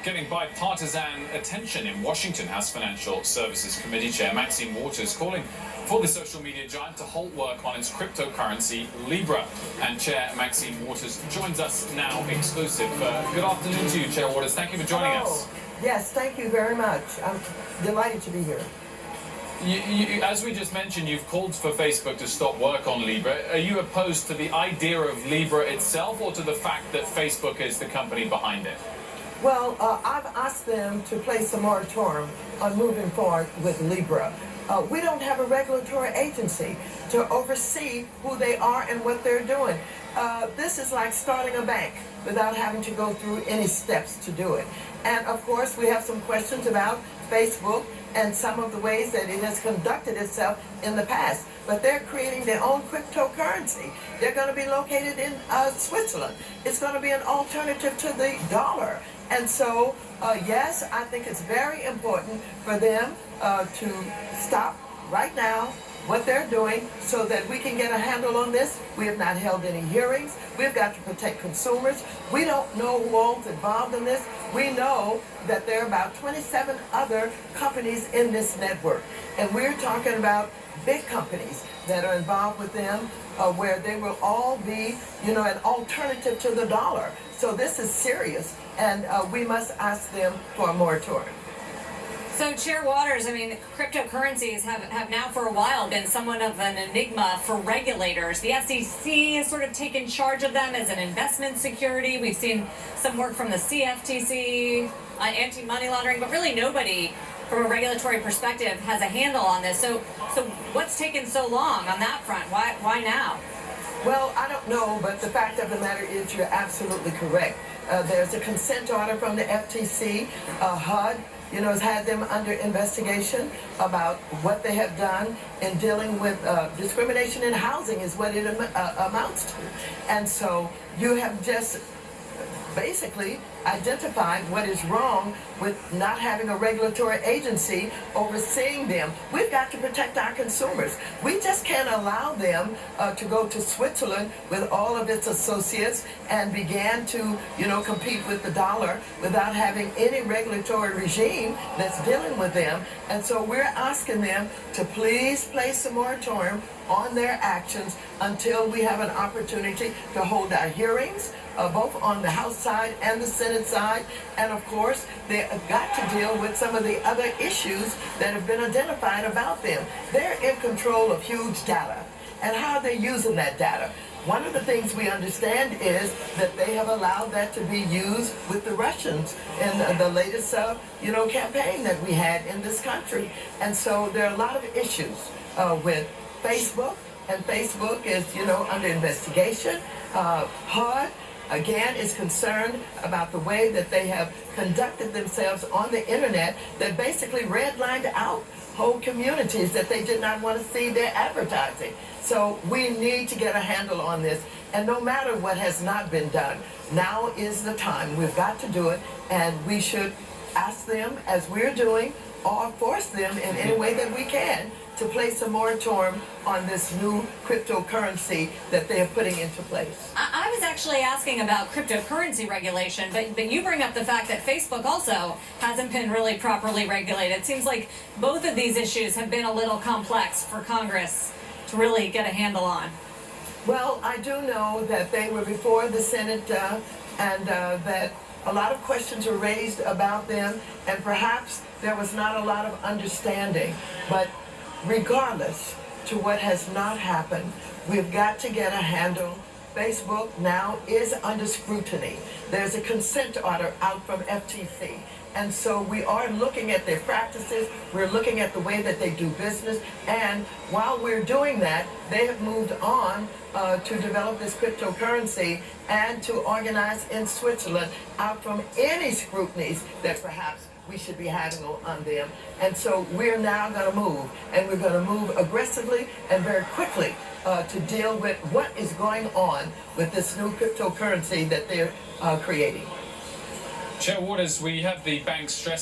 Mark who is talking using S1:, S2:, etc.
S1: Getting bipartisan attention in Washington, House Financial Services Committee Chair Maxine calling for the social media giant to halt work on its cryptocurrency, Libra. And Chair Maxine joins us now exclusive. Good afternoon to you, Chair Waters. Thank you for joining us.
S2: Yes, thank you very much. I'm delighted to be here.
S1: As we just mentioned, you've called for Facebook to stop work on Libra. Are you opposed to the idea of Libra itself or to the fact that Facebook is the company behind it?
S2: Well, I've asked them to place a moratorium on moving forward with Libra. We don't have a regulatory agency to oversee who they are and what they're doing. This is like starting a bank without having to go through any steps to do it. And of course, we have some questions about Facebook and some of the ways that it has conducted itself in the past. But they're creating their own cryptocurrency. They're going to be located in Switzerland. It's going to be an alternative to the dollar. And so, yes, I think it's very important for them to stop right now what they're doing so that we can get a handle on this. We have not held any hearings. We've got to protect consumers. We don't know who all's involved in this. We know that there are about 27 other companies in this network. And we're talking about big companies that are involved with them where they will all be, an alternative to the dollar. So this is serious, and we must ask them for a moratorium.
S3: So, Chair Waters, cryptocurrencies have now for a while been somewhat of an enigma for regulators. The SEC has sort of taken charge of them as an investment security. We've seen some work from the CFTC, anti-money laundering, but really nobody from a regulatory perspective has a handle on this. So what's taken so long on that front? Why now?
S2: Well, I don't know, but the fact of the matter is you're absolutely correct. There's a consent order from the FTC. HUD, has had them under investigation about what they have done in dealing with discrimination in housing is what it amounts to. And so you have just basically identified what is wrong with not having a regulatory agency overseeing them. We've got to protect our consumers. We just can't allow them to go to Switzerland with all of its associates and begin to, compete with the dollar without having any regulatory regime that's dealing with them. And so we're asking them to please place a moratorium on their actions until we have an opportunity to hold our hearings, both on the House side and the Senate side. And of course, they've got to deal with some of the other issues that have been identified about them. They're in control of huge data. And how are they using that data? One of the things we understand is that they have allowed that to be used with the Russians in the latest, campaign that we had in this country. And so there are a lot of issues with Facebook, and Facebook is, under investigation. HUD, again, is concerned about the way that they have conducted themselves on the internet that basically redlined out whole communities that they did not want to see their advertising. So we need to get a handle on this. And no matter what has not been done, now is the time. We've got to do it, and we should ask them, as we're doing, or force them in any way that we can to place a moratorium on this new cryptocurrency that they are putting into place.
S3: I was actually asking about cryptocurrency regulation, but you bring up the fact that Facebook also hasn't been really properly regulated. It seems like both of these issues have been a little complex for Congress to really get a handle on.
S2: Well, I do know that they were before the Senate and that a lot of questions were raised about them, and perhaps there was not a lot of understanding. But regardless to what has not happened, we've got to get a handle. Facebook now is under scrutiny. There's a consent order out from FTC. And so we are looking at their practices. We're looking at the way that they do business. And while we're doing that, they have moved on to develop this cryptocurrency and to organize in Switzerland out from any scrutinies that perhaps we should be having on them. And so we're now going to move, and we're going to move aggressively and very quickly to deal with what is going on with this new cryptocurrency that they're creating.
S1: Chair Waters, we have the bank stress